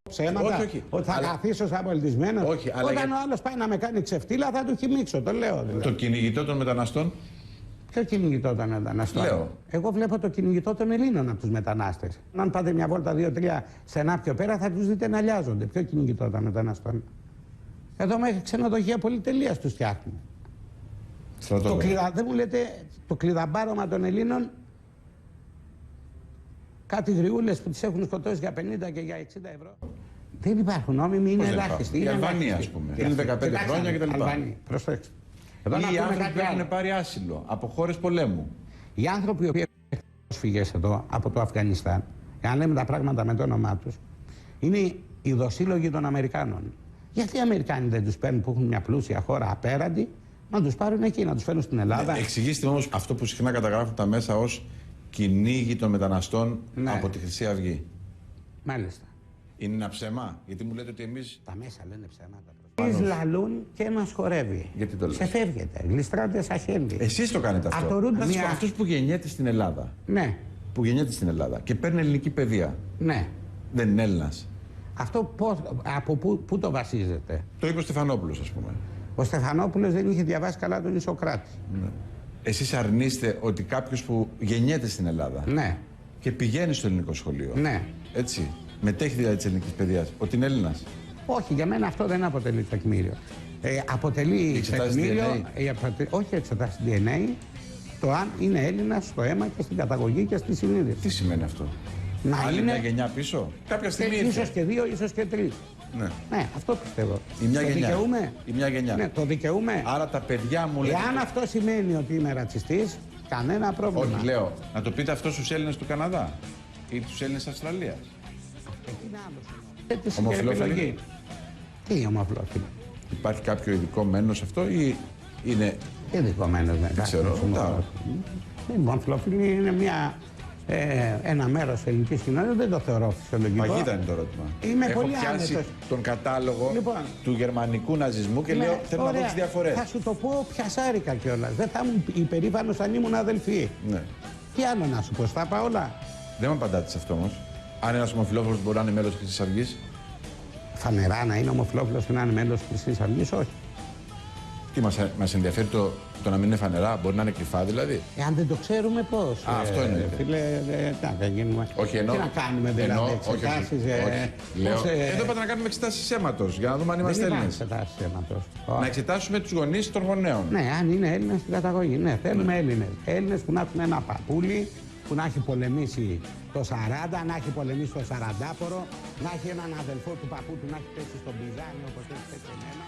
ψέματα. Όχι. Ότι θα καθίσω σαν πολιτισμένος. Όχι, αλλά όταν ο άλλος πάει να με κάνει ξεφτύλα, θα του χυμίξω. Το λέω. Δηλαδή. Το κυνηγητό των μεταναστών. Ποιο κυνηγητό των μεταναστών? Λέω. Εγώ βλέπω το κυνηγητό των Ελλήνων από τους μετανάστες. Αν πάτε μια βόλτα, 2-3 στενά πιο πέρα, θα τους δείτε να λιάζονται. Ποιο κυνηγητό των μεταναστών? Εδώ μέχρι ξενοδοχεία πολυτελείας τους φτιάχνουν. Δεν μου λέτε το κλειδαμπάρωμα των Ελλήνων, κάτι γριούλες που τις έχουν σκοτώσει για 50 και για 60 ευρώ. Δεν υπάρχουν νόμιμοι, είναι ελάχιστοι. Η Αλβανία, ας πούμε. Είναι 15 χρόνια κτλ. Προσέξτε. Ή οι άνθρωποι που έχουν πάρει άσυλο από χώρες πολέμου. Οι άνθρωποι που έχουν πρόσφυγες εδώ από το Αφγανιστάν, εάν λέμε τα πράγματα με το όνομά τους, είναι οι δοσύλλογοι των Αμερικάνων. Γιατί οι Αμερικάνοι δεν τους παίρνουν που έχουν μια πλούσια χώρα απέραντη, να τους πάρουν εκεί, να τους φέρουν στην Ελλάδα? Εξηγήστε όμως αυτό που συχνά καταγράφουν τα μέσα ως κυνήγι των μεταναστών από τη Χρυσή Αυγή. Μάλιστα. Είναι ένα ψέμα, γιατί μου λέτε ότι εμείς. Τα μέσα λένε ψέματα. Τις λαλούν και μας χορεύει. Γιατί το λες? Ξεφεύγετε, γλιστράτε σαν χέρι. Εσείς το κάνετε αυτό. Αυτός που γεννιέται στην Ελλάδα. Ναι. Που γεννιέται στην Ελλάδα και παίρνει ελληνική παιδεία. Ναι. Δεν είναι Έλληνας. Αυτό από πού το βασίζεται? Το είπε ο Στεφανόπουλος, ας πούμε. Ο Στεφανόπουλος δεν είχε διαβάσει καλά τον Ισοκράτη. Ναι. Εσείς αρνείστε ότι κάποιος που γεννιέται στην Ελλάδα. Ναι. Και πηγαίνει στο ελληνικό σχολείο. Ναι. Έτσι. Μετέχει δηλαδή της ελληνικής παιδείας. Ότι είναι Έλληνας. Όχι, για μένα αυτό δεν αποτελεί τεκμήριο. Αποτελεί τεκμήριο. Όχι, εξετάσει DNA. Το αν είναι Έλληνας στο αίμα και στην καταγωγή και στη συνείδηση. Τι σημαίνει αυτό? Άλλη μια γενιά πίσω. Κάποια στιγμή. Ίσως και 2, ίσως και 3. Ναι. Ναι, αυτό πιστεύω. Η μια γενιά. Δικαιούμαι. Η μια γενιά. Ναι, το δικαιούμαι. Άρα τα παιδιά μου λένε. Εάν αυτό σημαίνει ότι είμαι ρατσιστής, κανένα πρόβλημα. Όχι, λέω. Να το πείτε αυτό στους Έλληνες του Καναδά ή τους Έλληνες της Αυστραλίας. Εκεί είναι άλλο. Ομοφυλόφιλοι. Τι ομοφυλόφιλοι? Υπάρχει κάποιο ειδικό μένος σε αυτό ή είναι. Ειδικό μένος, ναι. Δεν ξέρω. Οι ομοφυλόφιλοι είναι ένα μέρος της ελληνικής κοινότητας, δεν το θεωρώ φυσιολογικό. Παγίδα είναι το ερώτημα. Έχω πολύ πιάσει τον κατάλογο του γερμανικού ναζισμού και λέω θέλω να δω τις διαφορές. Θα σου το πω πιασάρικα κιόλας. Δεν θα ήμουν υπερήφανος αν ήμουν αδελφοί. Ναι. Τι άλλο να σου πω, στα πάω όλα. Δεν με απαντάτε σε αυτό όμως. Αν ένας ομοφυλόφιλος μπορεί να είναι μέλος της Χρυσής Αυγής. Φανερά να είναι ομοφυλόφιλος και να είναι μέλος της Χρυσής Αυγής, όχι. Τι μας ενδιαφέρει το να μην είναι φανερά, μπορεί να είναι κρυφά δηλαδή. Αν δεν το ξέρουμε πώς. Αυτό είναι. Φίλε, δεν γίνουμε. Όχι, εννοώ. Τι να κάνουμε δηλαδή, εξετάσεις. Εδώ πάτε να κάνουμε εξετάσεις αίματος για να δούμε αν είμαστε Έλληνες. Εξετάσεις αίματος. Να εξετάσουμε τους γονείς των γονέων. Ναι, αν είναι Έλληνες στην καταγωγή. Ναι, θέλουμε Έλληνες. Έλληνες που να έχουν ένα παππούλι, που να έχει πολεμήσει το 40, να έχει πολεμήσει το 40πορο, να έχει έναν αδελφό του παππού του να έχει πέσει στον Πηζάνι όπως έχει πέσει εμένα.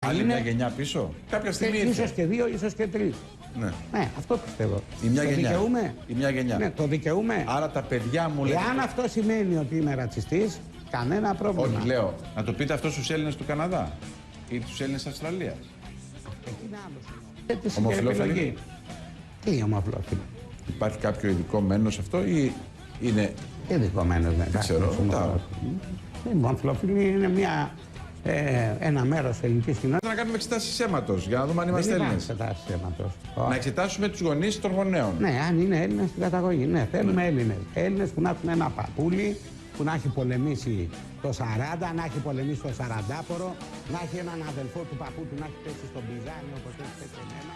Άλλη μια γενιά πίσω. Κάποια στιγμή. Ίσως και 2, ίσως και 3. Ναι. Ναι, αυτό πιστεύω. Η μια γενιά. Δικαιούμαι. Η μια γενιά. Ναι, το δικαιούμαι. Άρα τα παιδιά μου λένε. Εάν αυτό σημαίνει ότι είμαι ρατσιστής, κανένα πρόβλημα. Όχι, λέω. Να το πείτε αυτό στους Έλληνες του Καναδά ή τους Έλληνες της Αυστραλίας. Εκεί είναι άλλο. Ομοφυλόφιλοι. Τι ομοφυλόφιλοι? Υπάρχει κάποιο ειδικό μένος σε αυτό ή είναι. Ενδεχομένως, ναι. Δεν ξέρω. Λοιπόν, φιλοφίλοι είναι ένα μέρος ελληνικής κοινότητας. Να κάνουμε εξετάσεις αίματος για να δούμε αν είμαστε Έλληνες. Εξετάσεις αίματος. Να εξετάσουμε τους γονείς των γονέων. Ναι, αν είναι Έλληνες στην καταγωγή. Ναι, θέλουμε Έλληνες. Έλληνες που να έχουν ένα παππούλι, που να έχει πολεμήσει το 40, να έχει πολεμήσει το 40πορο, να έχει έναν αδελφό του παππού του να έχει πέσει στον Πιζάνι όπως έχει πέσει εμένα.